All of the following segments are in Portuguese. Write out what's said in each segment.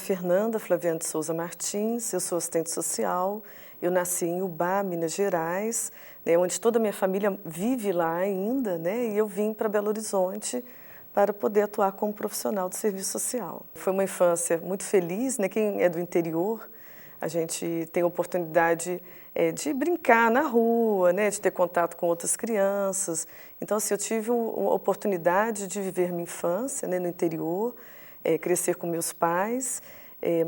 Fernanda Flaviana de Souza Martins, eu sou assistente social, eu nasci em Ubá, Minas Gerais, né, onde toda a minha família vive lá ainda, né, e eu vim para Belo Horizonte para poder atuar como profissional de serviço social. Foi uma infância muito feliz, né, quem é do interior, a gente tem a oportunidade de brincar na rua, né, de ter contato com outras crianças. Então, assim, eu tive uma oportunidade de viver minha infância, né, no interior, crescer com meus pais,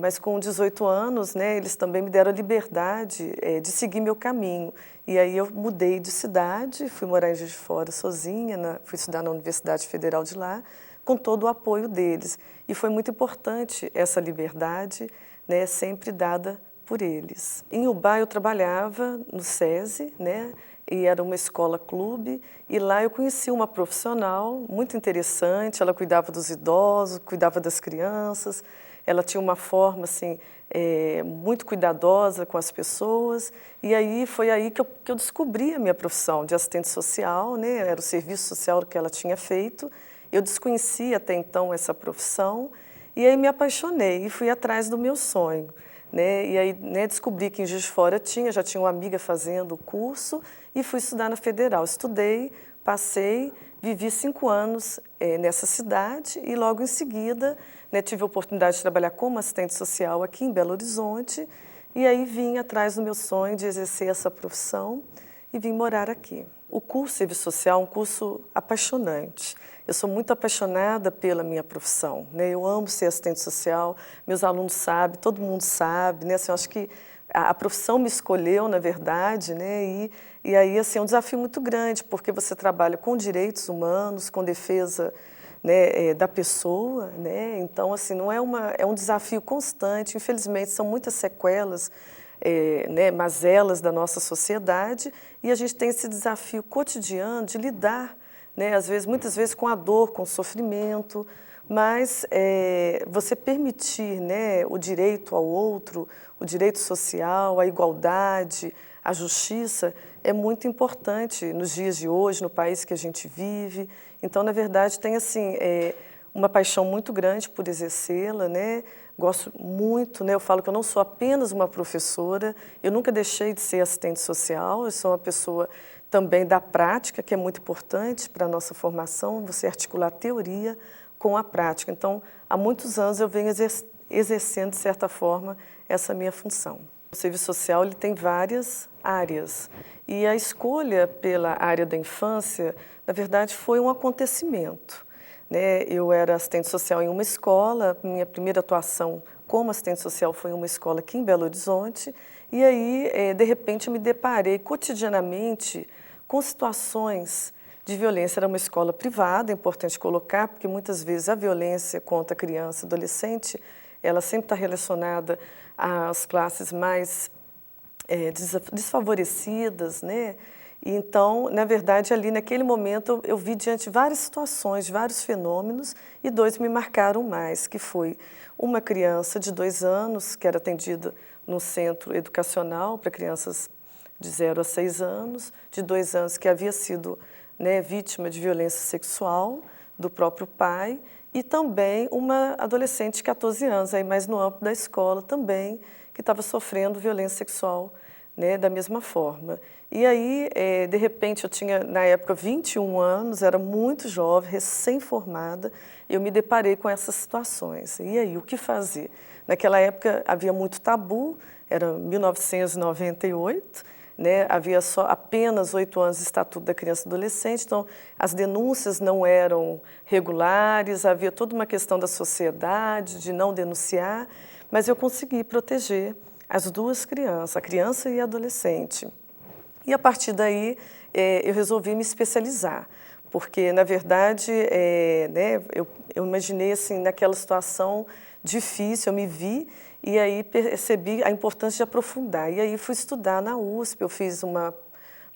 mas com 18 anos, né, eles também me deram a liberdade de seguir meu caminho. E aí eu mudei de cidade, fui morar em Juiz de Fora sozinha, fui estudar na Universidade Federal de lá, com todo o apoio deles. E foi muito importante essa liberdade, né, sempre dada por eles. Em Ubá eu trabalhava no SESI, né, e era uma escola-clube, e lá eu conheci uma profissional muito interessante, ela cuidava dos idosos, cuidava das crianças, ela tinha uma forma assim, muito cuidadosa com as pessoas, e aí foi aí que eu descobri a minha profissão de assistente social, né, era o serviço social que ela tinha feito, eu desconhecia até então essa profissão, e aí me apaixonei e fui atrás do meu sonho. Né? E aí, né, descobri que em Juiz de Fora já tinha uma amiga fazendo o curso e fui estudar na Federal. Estudei, passei, vivi 5 anos nessa cidade e logo em seguida, né, tive a oportunidade de trabalhar como assistente social aqui em Belo Horizonte e aí vim atrás do meu sonho de exercer essa profissão e vim morar aqui. O curso de Serviço Social é um curso apaixonante. Eu sou muito apaixonada pela minha profissão, né? Eu amo ser assistente social, meus alunos sabem, todo mundo sabe, né? Assim, eu acho que a profissão me escolheu, na verdade, né? E aí, assim, é um desafio muito grande, porque você trabalha com direitos humanos, com defesa, né, da pessoa, né? Então, assim, não é é um desafio constante, infelizmente, são muitas sequelas, né, mazelas da nossa sociedade, e a gente tem esse desafio cotidiano de lidar, né, muitas vezes com a dor, com o sofrimento, mas você permitir, né, o direito ao outro, o direito social, a igualdade, a justiça, é muito importante nos dias de hoje, no país que a gente vive. Então, na verdade, tem assim, uma paixão muito grande por exercê-la, né? Gosto muito, né? Eu falo que eu não sou apenas uma professora, eu nunca deixei de ser assistente social, eu sou uma pessoa também da prática, que é muito importante para a nossa formação, você articular a teoria com a prática. Então, há muitos anos eu venho exercendo, de certa forma, essa minha função. O serviço social ele tem várias áreas e a escolha pela área da infância, na verdade, foi um acontecimento. Né? Eu era assistente social em uma escola, minha primeira atuação como assistente social foi em uma escola aqui em Belo Horizonte, e aí, de repente, eu me deparei cotidianamente com situações de violência. Era uma escola privada, é importante colocar, porque muitas vezes a violência contra a criança e adolescente, ela sempre está relacionada às classes mais desfavorecidas, né? E então, na verdade, ali naquele momento eu vi diante de várias situações, de vários fenômenos, e 2 me marcaram mais, que foi uma criança de 2 anos, que era atendida no centro educacional para crianças de 0 a 6 anos, de 2 anos que havia sido, né, vítima de violência sexual do próprio pai, e também uma adolescente de 14 anos, aí mais no âmbito da escola também, que estava sofrendo violência sexual, né, da mesma forma. E aí, de repente, eu tinha, na época, 21 anos, era muito jovem, recém-formada, eu me deparei com essas situações. E aí, o que fazer? Naquela época, havia muito tabu, era 1998, né, havia apenas 8 anos de Estatuto da Criança e Adolescente, então as denúncias não eram regulares, havia toda uma questão da sociedade de não denunciar, mas eu consegui proteger as 2 crianças, a criança e a adolescente. E a partir daí eu resolvi me especializar, porque na verdade né, eu imaginei assim, naquela situação difícil, eu me vi e aí percebi a importância de aprofundar. E aí fui estudar na USP, eu fiz uma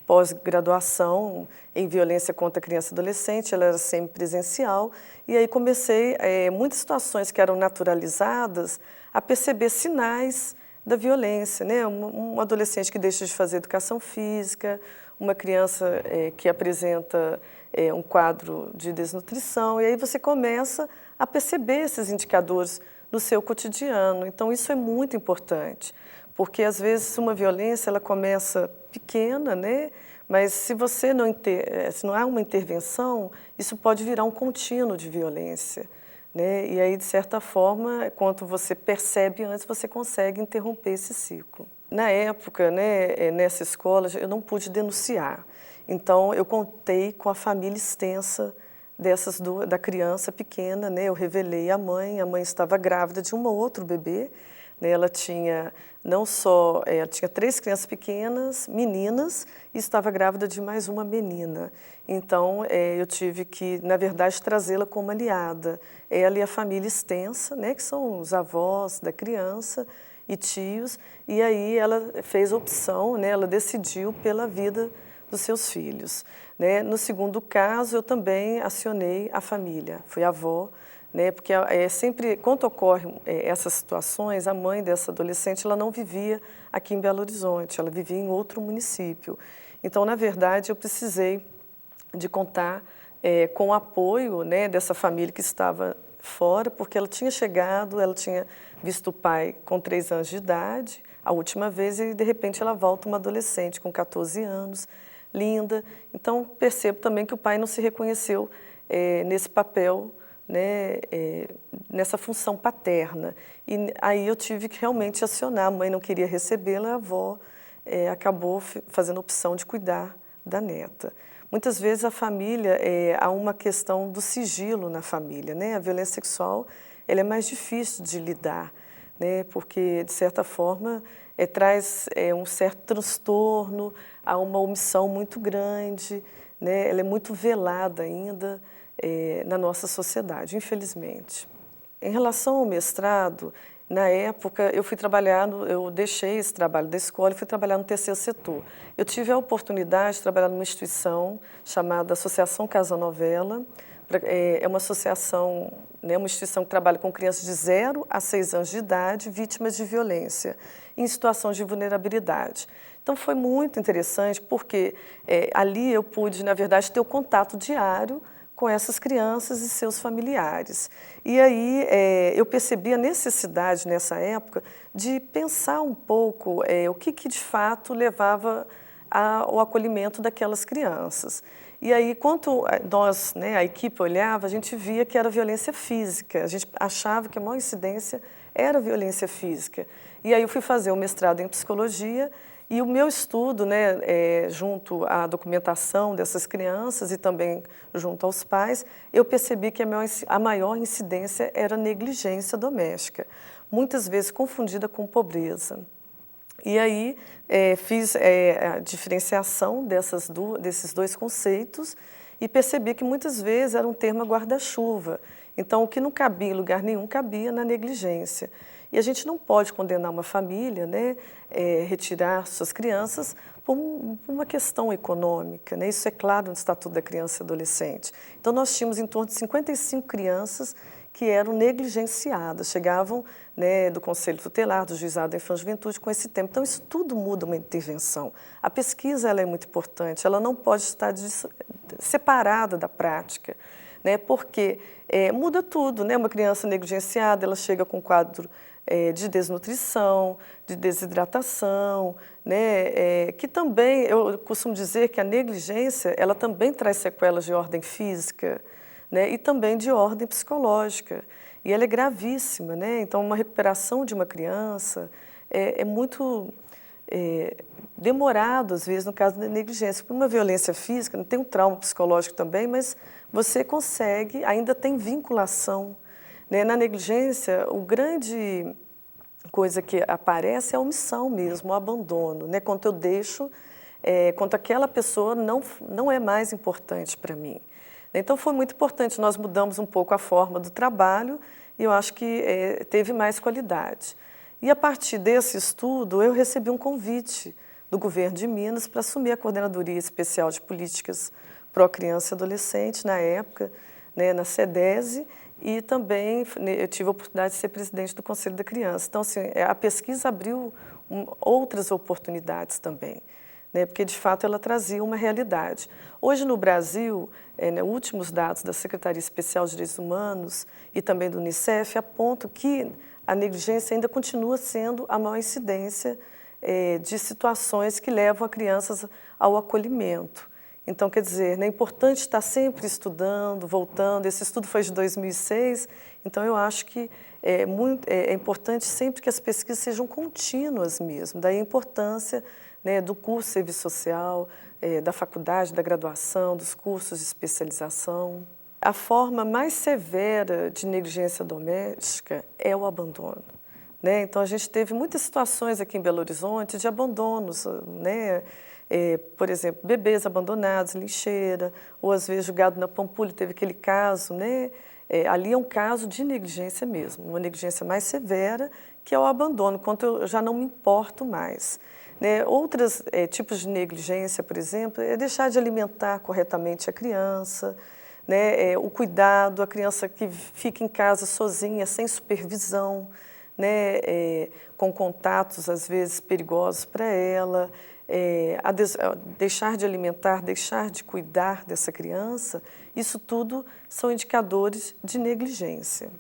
pós-graduação em violência contra criança e adolescente, ela era semipresencial, e aí comecei, muitas situações que eram naturalizadas, a perceber sinais da violência, né? Um adolescente que deixa de fazer educação física, uma criança que apresenta um quadro de desnutrição, e aí você começa a perceber esses indicadores no seu cotidiano. Então, isso é muito importante, porque às vezes uma violência ela começa pequena, né? Mas se você se não há uma intervenção, isso pode virar um contínuo de violência, né? E aí, de certa forma, quando você percebe antes, você consegue interromper esse ciclo. Na época, né, nessa escola, eu não pude denunciar. Então, eu contei com a família extensa da criança pequena, né? Eu revelei a mãe estava grávida de um outro bebê, né? Ela tinha não só, ela tinha 3 crianças pequenas, meninas, e estava grávida de mais uma menina. Então, eu tive que, na verdade, trazê-la como aliada. Ela e a família extensa, né? Que são os avós da criança e tios, e aí ela fez a opção, né? Ela decidiu pela vida dos seus filhos, né? No segundo caso, eu também acionei a família, fui avó, né? Porque sempre, quando ocorrem essas situações, a mãe dessa adolescente ela não vivia aqui em Belo Horizonte, ela vivia em outro município. Então, na verdade, eu precisei de contar com o apoio, né, dessa família que estava fora, porque ela tinha chegado, ela tinha visto o pai com 3 anos de idade, a última vez, e de repente ela volta uma adolescente com 14 anos, linda. Então, percebo também que o pai não se reconheceu nesse papel, né, nessa função paterna. E aí eu tive que realmente acionar, a mãe não queria recebê-la, a avó acabou fazendo a opção de cuidar da neta. Muitas vezes a família, há uma questão do sigilo na família, né? A violência sexual ela é mais difícil de lidar, né? Porque, de certa forma, traz um certo transtorno, há uma omissão muito grande, né? Ela é muito velada ainda na nossa sociedade, infelizmente. Em relação ao mestrado, na época eu fui trabalhar, eu deixei esse trabalho da escola e fui trabalhar no terceiro setor. Eu tive a oportunidade de trabalhar numa instituição chamada Associação Casa Novela. É uma associação, né, uma instituição que trabalha com crianças de 0 a 6 anos de idade, vítimas de violência, em situação de vulnerabilidade. Então foi muito interessante porque ali eu pude, na verdade, ter o contato diário com essas crianças e seus familiares. E aí eu percebi a necessidade, nessa época, de pensar um pouco o que de fato levava ao acolhimento daquelas crianças. E aí, quando nós, né, a equipe olhava, a gente via que era violência física, a gente achava que a maior incidência era violência física. E aí eu fui fazer o mestrado em psicologia, e o meu estudo, né, junto à documentação dessas crianças e também junto aos pais, eu percebi que a maior incidência era negligência doméstica, muitas vezes confundida com pobreza. E aí fiz a diferenciação desses 2 conceitos e percebi que muitas vezes era um termo guarda-chuva. Então, o que não cabia em lugar nenhum, cabia na negligência. E a gente não pode condenar uma família, né, retirar suas crianças por uma questão econômica, né? Isso é claro no Estatuto da Criança e Adolescente. Então, nós tínhamos em torno de 55 crianças que eram negligenciadas, chegavam, né, do Conselho Tutelar, do Juizado da Infância e Juventude com esse tema. Então, isso tudo muda uma intervenção. A pesquisa ela é muito importante, ela não pode estar separada da prática, né, porque muda tudo, né? Uma criança negligenciada, ela chega com quadro de desnutrição, de desidratação, né? Que também, eu costumo dizer que a negligência, ela também traz sequelas de ordem física, né? E também de ordem psicológica. E ela é gravíssima, né? Então, uma recuperação de uma criança é muito demorado, às vezes, no caso da negligência. Porque uma violência física, não tem um trauma psicológico também, mas você consegue, ainda tem vinculação, né? Na negligência, o grande coisa que aparece é a omissão mesmo, o abandono, né? Quando eu deixo, quando aquela pessoa não é mais importante para mim. Então, foi muito importante, nós mudamos um pouco a forma do trabalho e eu acho que teve mais qualidade. E a partir desse estudo, eu recebi um convite do governo de Minas para assumir a Coordenadoria Especial de Políticas Pró-Criança e Adolescente, na época, né, na CEDESE, e também eu tive a oportunidade de ser presidente do Conselho da Criança. Então, assim, a pesquisa abriu outras oportunidades também, né, porque de fato ela trazia uma realidade. Hoje no Brasil, últimos dados da Secretaria Especial de Direitos Humanos e também do Unicef apontam que a negligência ainda continua sendo a maior incidência de situações que levam a crianças ao acolhimento. Então, quer dizer, é importante estar sempre estudando, voltando. Esse estudo foi de 2006, então eu acho que é importante sempre que as pesquisas sejam contínuas mesmo. Daí a importância, né, do curso de serviço social, da faculdade, da graduação, dos cursos de especialização. A forma mais severa de negligência doméstica é o abandono, né? Então, a gente teve muitas situações aqui em Belo Horizonte de abandonos, né? Por exemplo, bebês abandonados, lixeira, ou às vezes jogado na Pampulha, teve aquele caso, né? Ali é um caso de negligência mesmo, uma negligência mais severa, que é o abandono, quando eu já não me importo mais. Né? Outros tipos de negligência, por exemplo, é deixar de alimentar corretamente a criança, né? O cuidado, a criança que fica em casa sozinha, sem supervisão, né? Com contatos, às vezes, perigosos para ela, deixar de alimentar, deixar de cuidar dessa criança, isso tudo são indicadores de negligência,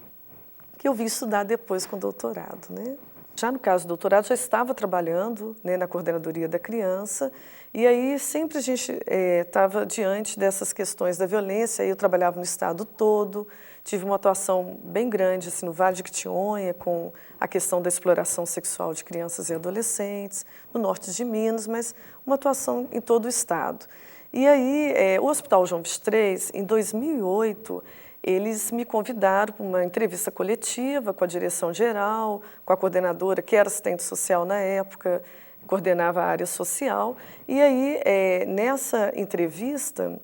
que eu vim estudar depois com o doutorado, né? Já no caso do doutorado, já estava trabalhando, né, na coordenadoria da criança, e aí sempre a gente estava diante dessas questões da violência. Eu trabalhava no estado todo, tive uma atuação bem grande assim, no Vale de Quitionha, com a questão da exploração sexual de crianças e adolescentes, no norte de Minas, mas uma atuação em todo o estado. E aí, o Hospital João XXIII, em 2008, eles me convidaram para uma entrevista coletiva com a direção geral, com a coordenadora, que era assistente social na época, coordenava a área social. E aí, nessa entrevista,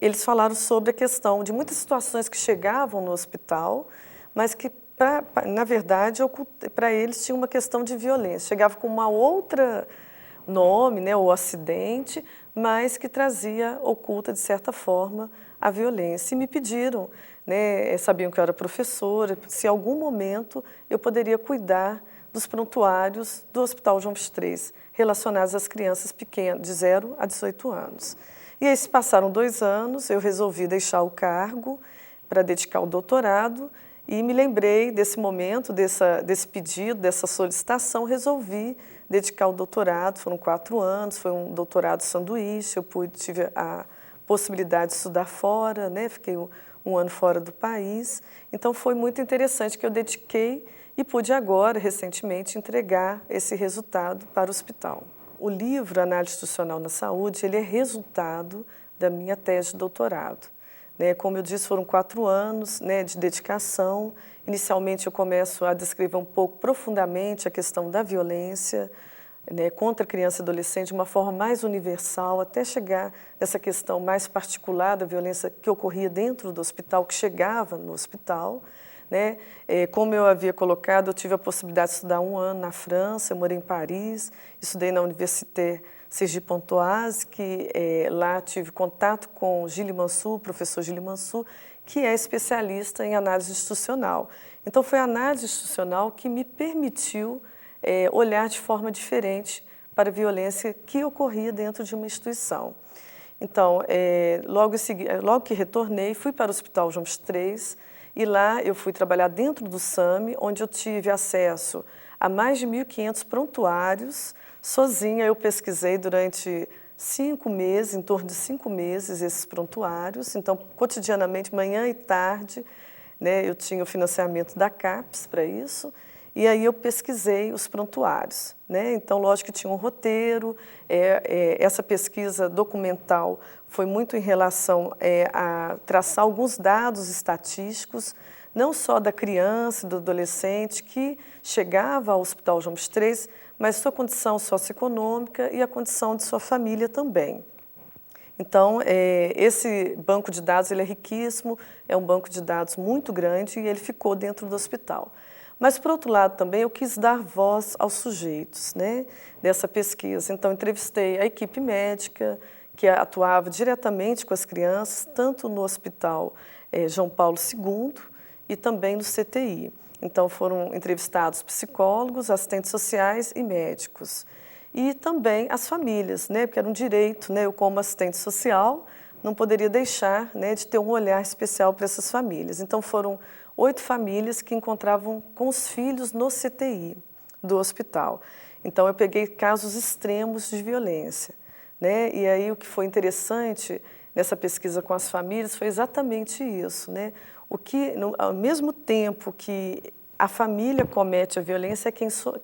eles falaram sobre a questão de muitas situações que chegavam no hospital, mas que, na verdade, para eles tinha uma questão de violência. Chegava com uma outra nome, né, ou acidente, mas que trazia oculta, de certa forma, a violência. E me pediram, né, sabiam que eu era professora, se em algum momento eu poderia cuidar dos prontuários do Hospital João XXIII, relacionados às crianças pequenas, de 0 a 18 anos. E aí se passaram 2 anos, eu resolvi deixar o cargo para dedicar o doutorado e me lembrei desse momento, desse pedido, dessa solicitação, resolvi dedicar o doutorado. Foram 4 anos, foi um doutorado sanduíche, tive a possibilidade de estudar fora, né? Fiquei um ano fora do país, então foi muito interessante que eu dediquei e pude agora, recentemente, entregar esse resultado para o hospital. O livro Análise Institucional na Saúde, ele é resultado da minha tese de doutorado. Né? Como eu disse, foram 4 anos, né, de dedicação. Inicialmente eu começo a descrever um pouco profundamente a questão da violência, né, contra criança e adolescente de uma forma mais universal, até chegar nessa questão mais particular da violência que ocorria dentro do hospital, que chegava no hospital. Né? Como eu havia colocado, eu tive a possibilidade de estudar 1 ano na França, eu morei em Paris, estudei na Université Cergy-Pontoise, que lá tive contato com Gilles Mansur, o professor Gilles Mansur, que é especialista em análise institucional. Então, foi a análise institucional que me permitiu olhar de forma diferente para a violência que ocorria dentro de uma instituição. Então, logo que retornei, fui para o Hospital João XXIII, e lá eu fui trabalhar dentro do SAMI, onde eu tive acesso a mais de 1.500 prontuários. Sozinha eu pesquisei durante 5 meses, em torno de 5 meses, esses prontuários. Então, cotidianamente, manhã e tarde, né, eu tinha o financiamento da CAPES para isso, e aí eu pesquisei os prontuários. Né? Então, lógico que tinha um roteiro, essa pesquisa documental foi muito em relação a traçar alguns dados estatísticos, não só da criança e do adolescente que chegava ao Hospital João XXIII, mas sua condição socioeconômica e a condição de sua família também. Então, esse banco de dados ele é riquíssimo, é um banco de dados muito grande e ele ficou dentro do hospital. Mas, por outro lado, também eu quis dar voz aos sujeitos, né, dessa pesquisa. Então, entrevistei a equipe médica, que atuava diretamente com as crianças, tanto no Hospital João Paulo II e também no CTI. Então, foram entrevistados psicólogos, assistentes sociais e médicos. e também as famílias, né, porque era um direito, né, eu como assistente social não poderia deixar, né, de ter um olhar especial para essas famílias. Então foram 8 famílias que encontravam com os filhos no CTI do hospital. Então eu peguei casos extremos de violência, né, e aí o que foi interessante nessa pesquisa com as famílias foi exatamente isso, né, o que, ao mesmo tempo que a família comete a violência, é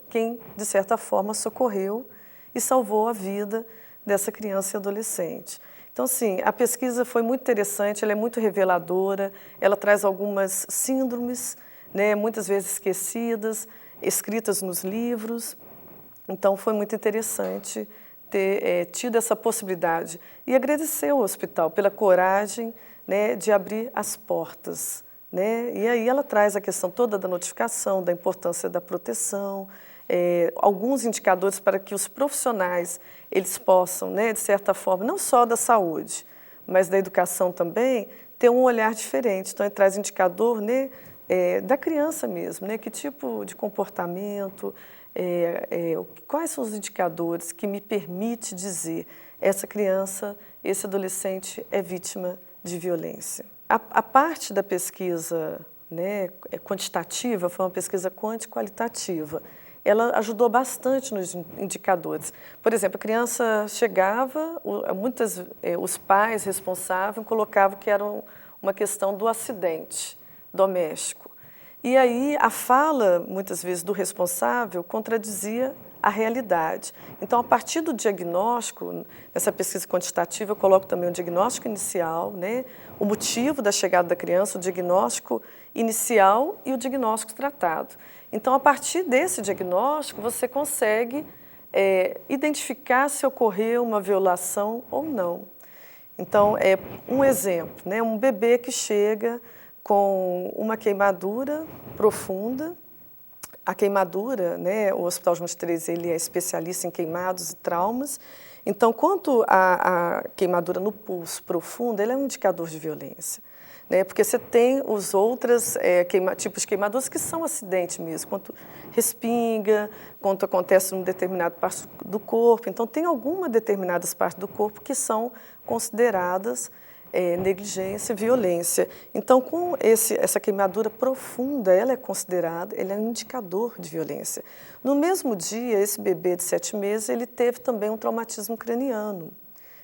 quem, de certa forma, socorreu e salvou a vida dessa criança e adolescente. Então, assim, a pesquisa foi muito interessante, ela é muito reveladora, ela traz algumas síndromes, né, muitas vezes esquecidas, escritas nos livros. Então, foi muito interessante ter tido essa possibilidade. E agradecer ao hospital pela coragem, né, de abrir as portas, né? E aí ela traz a questão toda da notificação, da importância da proteção, alguns indicadores para que os profissionais eles possam, né, de certa forma, não só da saúde, mas da educação também, ter um olhar diferente. Então, ele traz indicador, né, da criança mesmo, né, que tipo de comportamento, quais são os indicadores que me permite dizer essa criança, esse adolescente é vítima de violência. A parte da pesquisa, né, quantitativa foi uma pesquisa qualitativa. Ela ajudou bastante nos indicadores. Por exemplo, a criança chegava, os pais responsáveis colocavam que era uma questão do acidente doméstico. E aí a fala, muitas vezes, do responsável contradizia a realidade. Então, a partir do diagnóstico, nessa pesquisa quantitativa, eu coloco também o diagnóstico inicial, né, o motivo da chegada da criança, o diagnóstico inicial e o diagnóstico tratado. Então, a partir desse diagnóstico, você consegue identificar se ocorreu uma violação ou não. Então, um exemplo, né, um bebê que chega com uma queimadura profunda. A queimadura, né, o Hospital João XXIII, ele é especialista em queimados e traumas. Então, quanto à queimadura no pulso profundo, ele é um indicador de violência, né, porque você tem os outros tipos de queimaduras que são acidente mesmo, quanto respinga, quanto acontece em uma determinada parte do corpo. Então, tem algumas determinadas partes do corpo que são consideradas negligência, violência. Então, com essa queimadura profunda, ela é considerada, ele é um indicador de violência. No mesmo dia, esse bebê de 7 meses, ele teve também um traumatismo craniano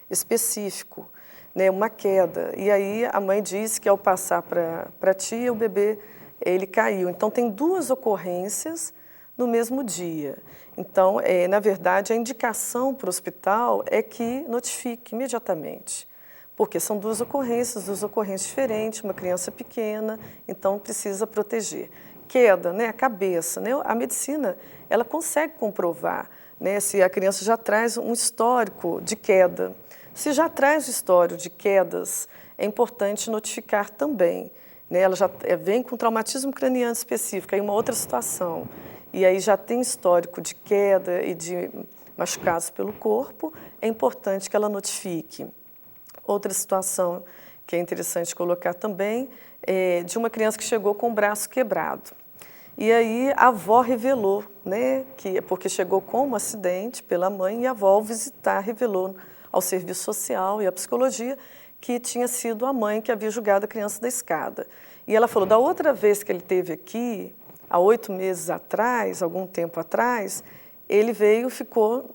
específico, né, uma queda. E aí a mãe disse que ao passar para a tia, o bebê ele caiu. Então, tem 2 ocorrências no mesmo dia. Então, na verdade, a indicação para o hospital é que notifique imediatamente. Porque são 2 ocorrências diferentes, uma criança pequena, então precisa proteger. Queda, né, a cabeça, né, a medicina, ela consegue comprovar, né, se a criança já traz um histórico de queda. Se já traz o histórico de quedas, é importante notificar também, né, ela já vem com traumatismo craniano específico, aí uma outra situação, e aí já tem histórico de queda e de machucados pelo corpo, é importante que ela notifique. Outra situação que é interessante colocar também é de uma criança que chegou com o braço quebrado. E aí a avó revelou, né, porque chegou com um acidente pela mãe, e a avó, ao visitar, revelou ao serviço social e à psicologia que tinha sido a mãe que havia jogado a criança da escada. E ela falou, da outra vez que ele esteve aqui, há 8 meses atrás, algum tempo atrás, ele veio e ficou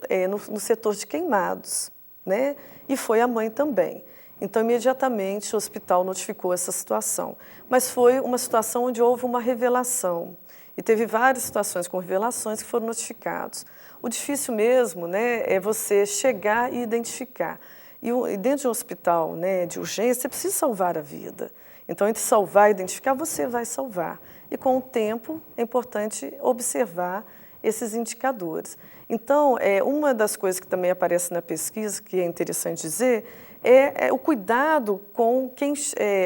no setor de queimados, né? E foi a mãe também. Então, imediatamente, o hospital notificou essa situação. Mas foi uma situação onde houve uma revelação. E teve várias situações com revelações que foram notificados. O difícil mesmo, né, é você chegar e identificar. E dentro de um hospital, né, de urgência, você precisa salvar a vida. Então, entre salvar e identificar, você vai salvar. E com o tempo, é importante observar esses indicadores. Então, uma das coisas que também aparece na pesquisa, que é interessante dizer, é o cuidado com quem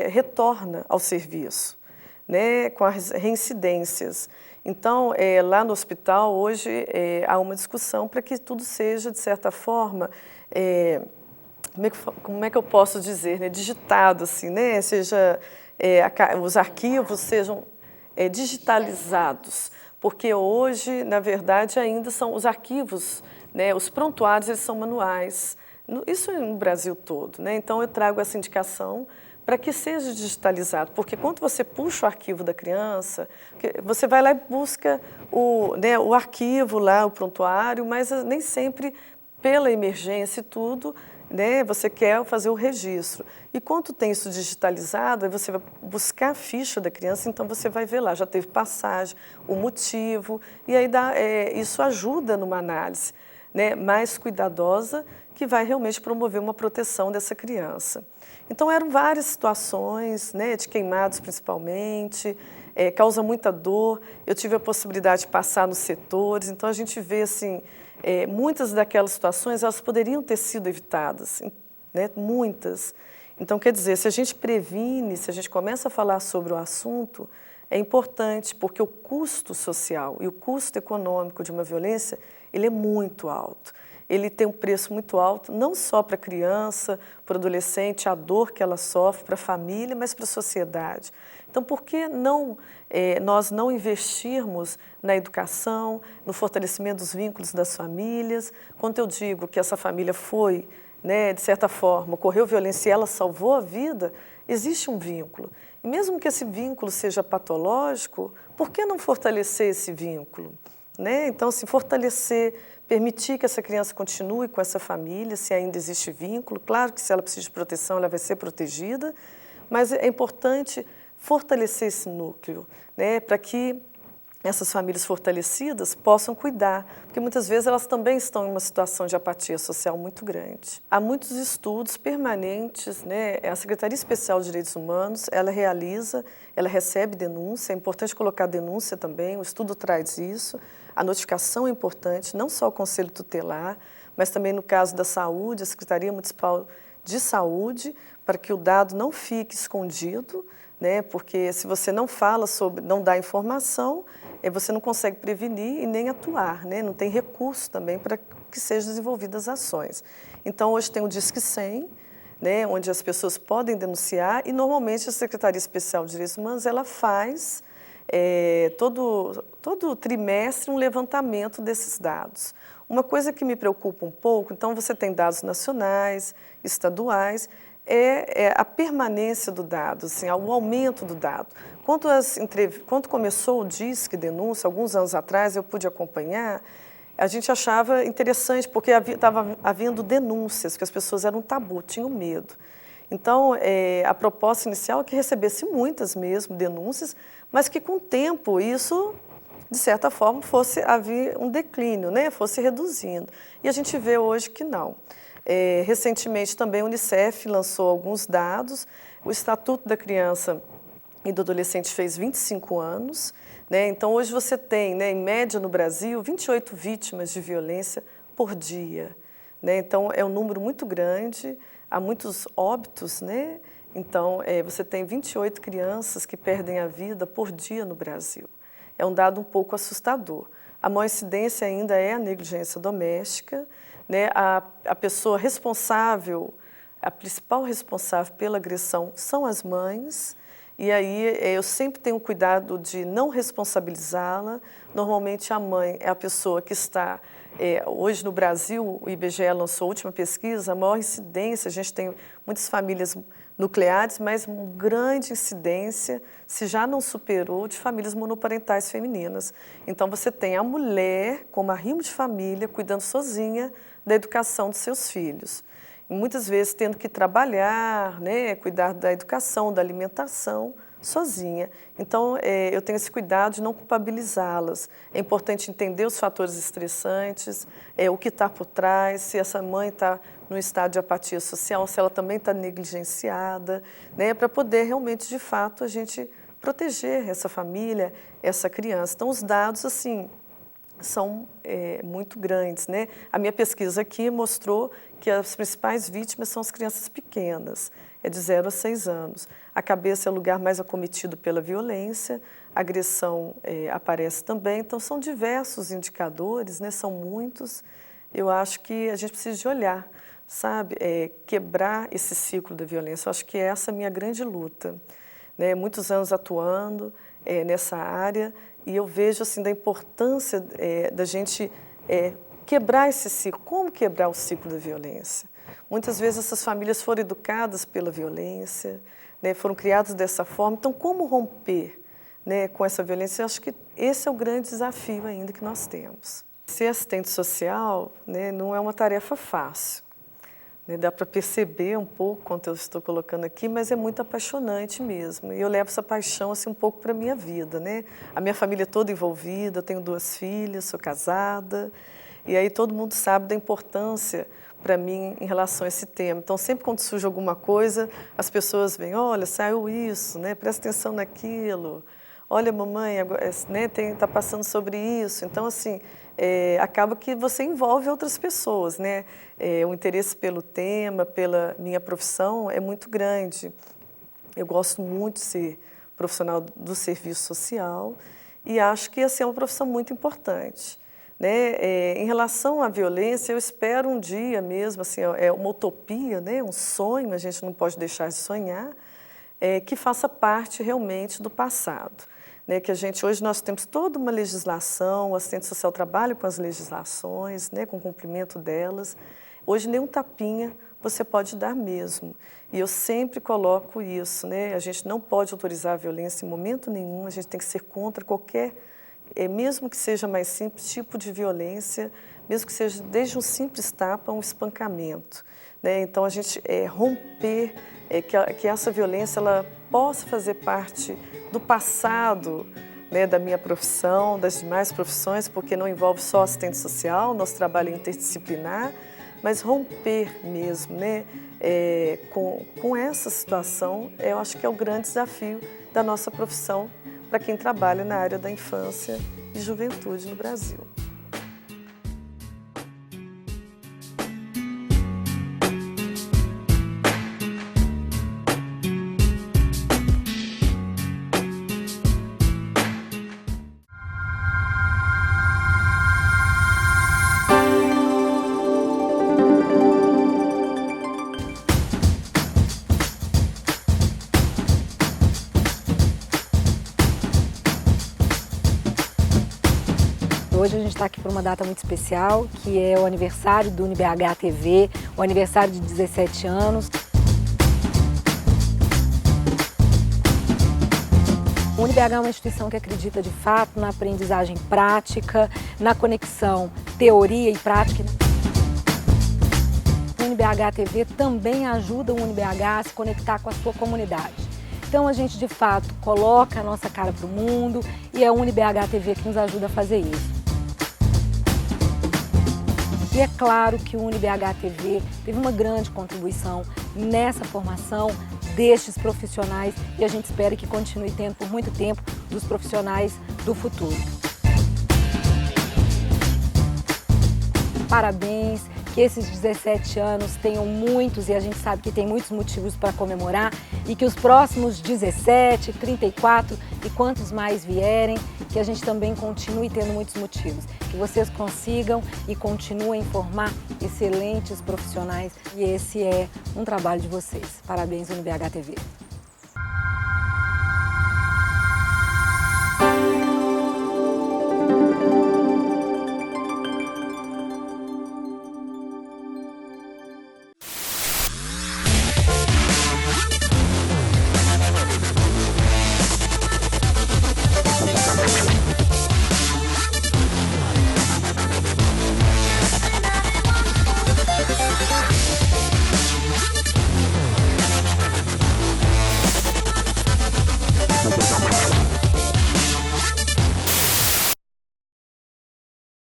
retorna ao serviço, né, com as reincidências. Então, lá no hospital, hoje, há uma discussão para que tudo seja, de certa forma, como é que eu posso dizer, né, digitado, assim, né, seja, os arquivos sejam digitalizados, porque hoje, na verdade, ainda são os arquivos né? Os prontuários, eles são manuais, isso no Brasil todo, né? Então, eu trago essa indicação para que seja digitalizado, porque quando você puxa o arquivo da criança, você vai lá e busca né, o arquivo lá, o prontuário, mas nem sempre, pela emergência e tudo, né, você quer fazer o registro. E quando tem isso digitalizado, aí você vai buscar a ficha da criança, então você vai ver lá, já teve passagem, o motivo, e aí isso ajuda numa análise, né, mais cuidadosa, que vai realmente promover uma proteção dessa criança. Então, eram várias situações, né, de queimados principalmente, causa muita dor. Eu tive a possibilidade de passar nos setores, então a gente vê assim, muitas daquelas situações, elas poderiam ter sido evitadas, né, muitas. Então, quer dizer, se a gente previne, se a gente começa a falar sobre o assunto, é importante, porque o custo social e o custo econômico de uma violência, ele é muito alto. Ele tem um preço muito alto, não só para a criança, para o adolescente, a dor que ela sofre, para a família, mas para a sociedade. Então, por que nós não investirmos na educação, no fortalecimento dos vínculos das famílias? Quando eu digo que essa família foi, né, de certa forma, ocorreu violência e ela salvou a vida, existe um vínculo. E mesmo que esse vínculo seja patológico, por que não fortalecer esse vínculo? Né? Então, se fortalecer, permitir que essa criança continue com essa família, se ainda existe vínculo. Claro que se ela precisa de proteção, ela vai ser protegida, mas é importante fortalecer esse núcleo, né? Para que essas famílias fortalecidas possam cuidar, porque muitas vezes elas também estão em uma situação de apatia social muito grande. Há muitos estudos permanentes, né? A Secretaria Especial de Direitos Humanos, ela realiza, ela recebe denúncia, é importante colocar denúncia também, o estudo traz isso, a notificação é importante, não só o Conselho Tutelar, mas também no caso da saúde, a Secretaria Municipal de Saúde, para que o dado não fique escondido, né? Porque se você não fala sobre, não dá informação, você não consegue prevenir e nem atuar, né? Não tem recurso também para que sejam desenvolvidas ações. Então, hoje tem o Disque 100, né? Onde as pessoas podem denunciar e, normalmente, a Secretaria Especial de Direitos Humanos ela faz todo trimestre um levantamento desses dados. Uma coisa que me preocupa um pouco, então você tem dados nacionais, estaduais, é a permanência do dado, assim, o aumento do dado. Quando começou o Disque Denúncia, alguns anos atrás, eu pude acompanhar, a gente achava interessante, porque estava havendo denúncias, que as pessoas eram tabu, tinham medo. Então, a proposta inicial é que recebesse muitas mesmo denúncias, mas que com o tempo isso, de certa forma, fosse haver um declínio, né? Fosse reduzindo. E a gente vê hoje que não. Recentemente também a Unicef lançou alguns dados, o Estatuto da Criança e do Adolescente fez 25 anos, né? Então hoje você tem, né, em média no Brasil, 28 vítimas de violência por dia, né? Então é um número muito grande, há muitos óbitos, né? Então você tem 28 crianças que perdem a vida por dia no Brasil. É um dado um pouco assustador. A maior incidência ainda é a negligência doméstica, né? A pessoa responsável, a principal responsável pela agressão são as mães, e aí eu sempre tenho cuidado de não responsabilizá-la. Normalmente a mãe é a pessoa que está, hoje no Brasil, o IBGE lançou a última pesquisa, a maior incidência, a gente tem muitas famílias nucleares, mas uma grande incidência, se já não superou, de famílias monoparentais femininas. Então você tem a mulher como arrimo de família, cuidando sozinha da educação dos seus filhos. E muitas vezes tendo que trabalhar, né, cuidar da educação, da alimentação, sozinha. Então, eu tenho esse cuidado de não culpabilizá-las. É importante entender os fatores estressantes, o que está por trás, se essa mãe está no estado de apatia social, se ela também está negligenciada, né, para poder realmente, de fato, a gente proteger essa família, essa criança. Então, os dados, assim, são muito grandes, né? A minha pesquisa aqui mostrou que as principais vítimas são as crianças pequenas, de 0 a 6 anos. A cabeça é o lugar mais acometido pela violência, a agressão aparece também, então são diversos indicadores, né? São muitos. Eu acho que a gente precisa de olhar, sabe? Quebrar esse ciclo da violência. Eu acho que essa é a minha grande luta, né? Muitos anos atuando nessa área, e eu vejo assim da importância da gente quebrar esse ciclo. Como quebrar o ciclo da violência? Muitas vezes essas famílias foram educadas pela violência, né, foram criadas dessa forma. Então, como romper, né, com essa violência? Eu acho que esse é o grande desafio ainda que nós temos. Ser assistente social, né, não é uma tarefa fácil. Né, dá para perceber um pouco quanto eu estou colocando aqui, mas é muito apaixonante mesmo. E eu levo essa paixão assim, um pouco para a minha vida. Né? A minha família é toda envolvida, eu tenho 2 filhas, sou casada. E aí todo mundo sabe da importância para mim em relação a esse tema. Então, sempre quando surge alguma coisa, as pessoas vêm, olha, saiu isso, né? Presta atenção naquilo. Olha, mamãe, né, tá passando sobre isso. Então, assim, acaba que você envolve outras pessoas, né? O interesse pelo tema, pela minha profissão é muito grande. Eu gosto muito de ser profissional do serviço social e acho que essa é uma profissão muito importante. Né? Em relação à violência, eu espero um dia mesmo, assim, é uma utopia, né? Um sonho, a gente não pode deixar de sonhar, que faça parte realmente do passado. Né? Que hoje nós temos toda uma legislação, o assistente social trabalha com as legislações, né? Com o cumprimento delas. Hoje nem um tapinha você pode dar mesmo. E eu sempre coloco isso, né? A gente não pode autorizar a violência em momento nenhum, a gente tem que ser contra qualquer mesmo que seja mais simples, tipo de violência, mesmo que seja desde um simples tapa a um espancamento. Né? Então, a gente romper, que essa violência ela possa fazer parte do passado, né, da minha profissão, das demais profissões, porque não envolve só assistente social, nosso trabalho é interdisciplinar, mas romper mesmo, né, com essa situação, eu acho que é o grande desafio da nossa profissão, para quem trabalha na área da infância e juventude no Brasil. Hoje a gente está aqui por uma data muito especial, que é o aniversário do UniBH TV, o aniversário de 17 anos. O UniBH é uma instituição que acredita de fato na aprendizagem prática, na conexão teoria e prática. O UniBH TV também ajuda o UniBH a se conectar com a sua comunidade. Então a gente de fato coloca a nossa cara para o mundo e é o UniBH TV que nos ajuda a fazer isso. E é claro que o UniBH TV teve uma grande contribuição nessa formação destes profissionais e a gente espera que continue tendo por muito tempo dos profissionais do futuro. Parabéns, que esses 17 anos tenham muitos, e a gente sabe que tem muitos motivos para comemorar, e que os próximos 17, 34 e quantos mais vierem, que a gente também continue tendo muitos motivos, que vocês consigam e continuem a formar excelentes profissionais, e esse é um trabalho de vocês. Parabéns, UniBH TV.